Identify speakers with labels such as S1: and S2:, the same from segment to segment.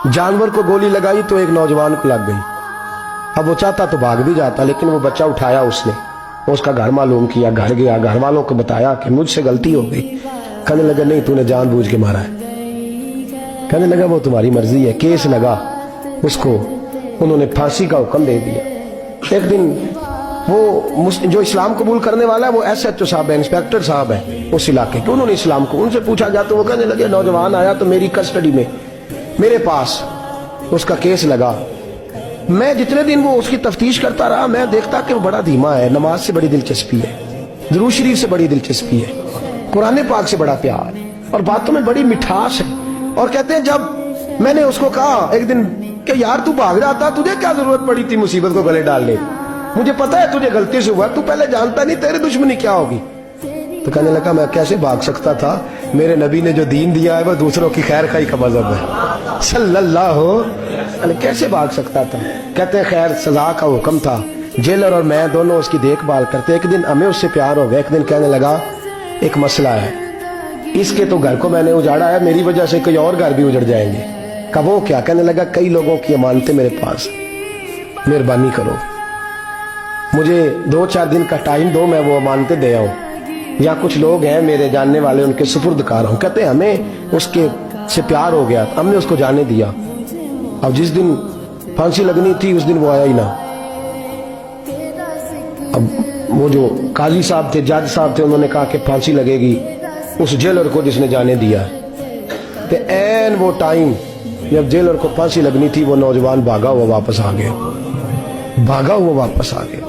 S1: जानवर को गोली लगाई तो एक नौजवान को लग गई। अब वो चाहता तो भाग भी जाता, लेकिन वो बच्चा उठाया उसने, उसका घर मालूम किया, घर गया, घर वालों को बताया कि मुझसे गलती हो गई। कहने लगा नहीं, तूने जानबूझ के मारा है। कहने लगा वो तुम्हारी मर्जी है। केस लगा, उसको उन्होंने फांसी का हुक्म दे दिया। एक दिन वो जो इस्लाम कबूल करने वाला है वो SHO साहब है, इंस्पेक्टर साहब है उस इलाके के, उन्होंने इस्लाम को उनसे पूछा गया तो वो कहने लगे नौजवान आया तो मेरी कस्टडी में मेरे पास उसका केस लगा। मैं जितने दिन वो उसकी तफ्तीश करता रहा मैं देखता कि वो बड़ा धीमा है, नमाज से बड़ी दिलचस्पी है, दुरूद शरीफ से बड़ी दिलचस्पी है, कुरान पाक से बड़ा प्यार और बातों में बड़ी मिठास है। और कहते हैं जब मैंने उसको कहा एक दिन कि यार तू भाग रहा था, तुझे क्या जरूरत पड़ी थी मुसीबत को गले डालने, मुझे पता है तुझे गलती से हुआ, तू पहले जानता नहीं तेरी दुश्मनी क्या होगी। तो कहने लगा मैं कैसे भाग सकता था, मेरे नबी ने जो दीन दिया है वो दूसरों की खैर खाई का मजहब है सल्लल्लाहु अलैहि, कैसे भाग सकता था। कहते हैं खैर सजा का हुक्म था, जेलर और मैं दोनों उसकी देखभाल करते। एक दिन हमें उससे प्यार हो गया। एक दिन कहने लगा एक मसला है, इसके तो घर को मैंने उजाड़ा है, मेरी वजह से कोई और घर भी उजड़ जाएंगे। कहा वो क्या। कहने लगा कई लोगों की अमानतें मेरे पास, मेहरबानी करो मुझे 2-4 दिन का टाइम दो, मैं वो अमानतें दे आऊं, या कुछ लोग हैं मेरे जानने वाले उनके सुपुर्दकार हूं। कहते हैं हमें उसके से प्यार हो गया, हमने उसको जाने दिया। अब जिस दिन फांसी लगनी थी उस दिन वो आया ही ना। अब वो जो काजी साहब थे, जज साहब थे, उन्होंने कहा कि फांसी लगेगी उस जेलर को जिसने जाने दिया। तो ऐन वो टाइम जब जेलर को फांसी लगनी थी वो नौजवान भागा हुआ वापस आ गया, भागा हुआ वापस आ गया।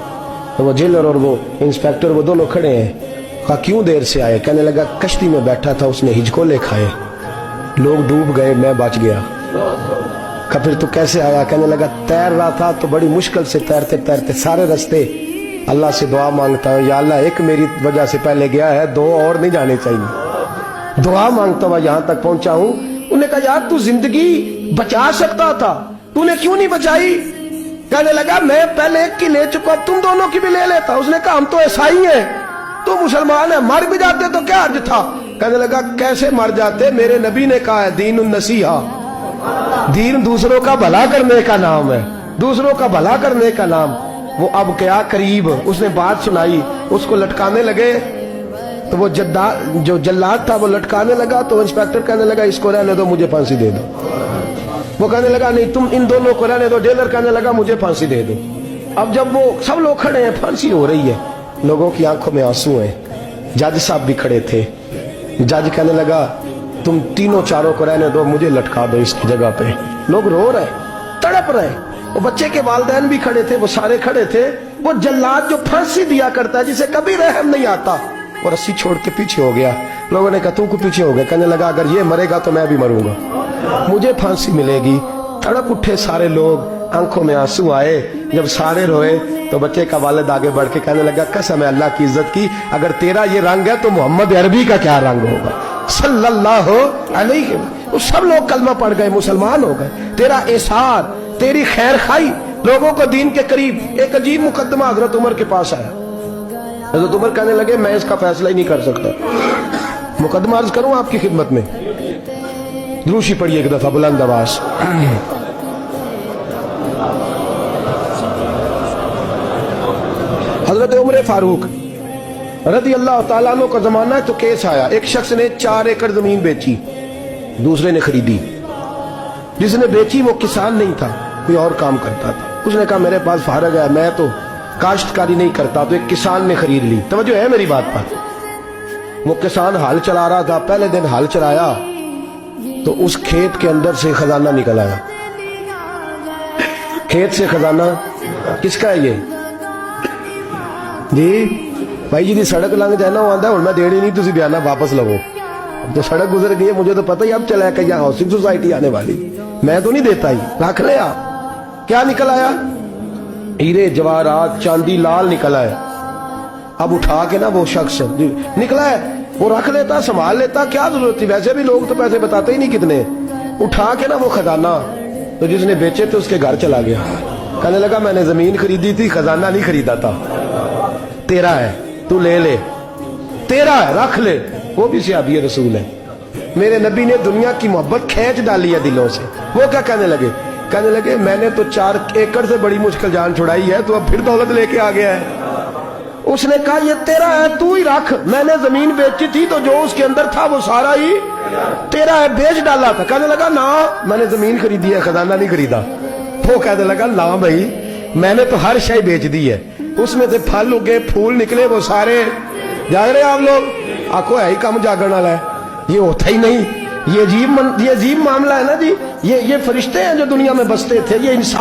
S1: तो वो जेलर और वो इंस्पेक्टर वो दोनों खड़े हैं। कहा क्यों देर से आए। कहने लगा कश्ती में बैठा था, उसने हिचकोले खाए, लोग डूब गए, मैं बच गया। कहा फिर तू कैसे आया। कहने लगा तैर रहा था तो बड़ी मुश्किल से तैरते तैरते सारे रास्ते अल्लाह से दुआ मांगता हूँ, या अल्लाह एक मेरी वजह से पहले गया है, 2 और नहीं जाने चाहिए, दुआ मांगता हुआ यहाँ तक पहुंचा हूँ। उन्होंने कहा यार तू जिंदगी बचा सकता था, तूने क्यों नहीं बचाई। कहने लगा मैं पहले एक की ले चुका, तुम दोनों की भी ले लेता। उसने कहा हम तो ईसाई हैं, तू मुसलमान है, मर भी जाते तो क्या अर्ज था। कहने लगा कैसे मर जाते, मेरे नबी ने कहा है दीन नसीहा, दीन दूसरों का भला करने का नाम है, दूसरों का भला करने का नाम। वो अब क्या करीब उसने बात सुनाई, उसको लटकाने लगे तो वो जो जल्लाद था वो लटकाने लगा। तो इंस्पेक्टर कहने लगा इसको रहने दो, मुझे फांसी दे दो। वो कहने लगा नहीं तुम इन दोनों को रहने दो। जेलर कहने लगा मुझे फांसी दे दो। अब जब वो सब लोग खड़े हैं, फांसी हो रही है, लोगों की आंखों में आंसू हैं, जज साहब भी खड़े थे। जज कहने लगा तुम तीनों चारों को रहने दो, मुझे लटका दो इसकी जगह पे। लोग रो रहे, तड़प रहे, वो बच्चे के वालिदैन भी खड़े थे, वो सारे खड़े थे। वो जल्लाद जो फांसी दिया करता है जिसे कभी रहम नहीं आता, वो रस्सी छोड़ के पीछे हो गया। लोगों ने कहा तू को पीछे हो गया। कहने लगा अगर ये मरेगा तो मैं भी मरूंगा, मुझे फांसी मिलेगी। तड़प उठे सारे लोग, आंखों में आंसू आए। जब सारे रोए तो बच्चे का वालिद आगे बढ़ के कहने लगा कसम है अल्लाह की इज्जत की, अगर तेरा ये रंग है तो मोहम्मद अरबी का क्या रंग होगा सल्लल्लाहु अलैहि। वो सब लोग कलमा पढ़ गए, मुसलमान हो गए। तेरा एसार, तेरी खैर खाई लोगों को दीन के करीब। एक अजीब मुकदमा हजरत उमर के पास आया। हजरत उमर कहने लगे मैं इसका फैसला ही नहीं कर सकता, मुकदमा अर्ज करूं आपकी खिदमत में। द्रूशी पढ़िए एक दफा बुलंद आवाज। हजरत उमर फारूक रज़ी अल्लाह ताला अन्हु का जमाना है तो केस आया। एक शख्स ने 4 एकड़ जमीन बेची, दूसरे ने खरीदी। जिसने बेची वो किसान नहीं था, कोई और काम करता था। उसने कहा मेरे पास फारग है, मैं तो काश्तकारी नहीं करता, तो एक किसान ने खरीद ली। तवज्जो है मेरी बात पर। वो किसान हल चला रहा था, पहले दिन हल चलाया तो उस खेत के अंदर से खजाना निकल आया। खेत से खजाना किसका है ये जी भाई जी दी सड़क लंघ जाए ना, वो आंदा हुण मैं देनी नहीं, तुसी बयाना वापस लवो। तो सड़क गुजर गई है, मुझे तो पता ही अब चला कि यहाँ हाउसिंग सोसाइटी आने वाली, मैं तो नहीं देता ही, रख ले आप। क्या निकल आया, हीरे जवाहरात चांदी लाल निकल आया। अब उठा के ना वो शख्स निकला है वो रख लेता, संभाल लेता, क्या जरूरत थी, वैसे भी लोग तो पैसे बताते ही नहीं कितने। उठा के ना वो खजाना तो जिसने बेचे थे उसके घर चला गया। कहने लगा मैंने जमीन खरीदी थी, खजाना नहीं खरीदा था, तेरा है, तू ले ले, तेरा है, रख ले। वो भी सहाबी रसूल है। میرے نبی نے دنیا کی محبت کھینچ ڈالی ہے دلوں سے. وہ کیا کہنے لگے میں نے تو 4 ایکڑ سے بڑی مشکل جان چھڑائی ہے, تو اب پھر دولت لے کے آ گیا ہے. اس نے کہا یہ تیرا ہے, تو ہی رکھ, میں نے زمین بیچی تھی تو جو اس کے اندر تھا وہ سارا ہی تیرا ہے, بیچ ڈالا تھا. کہنے لگا نا میں نے زمین خریدی ہے, خزانہ نہیں خریدا. وہ کہنے لگا لا بھائی میں نے تو ہر شے بیچ دی ہے, اس میں سے پھل اگے پھول نکلے وہ سارے. جاگ رہے آپ لوگ؟ آنکھوں ہے ہی کم جاگن والا ہے, یہ ہوتا ہی نہیں. یہ عجیب معاملہ ہے نا جی. یہ فرشتے ہیں جو دنیا میں بستے تھے, یہ انسان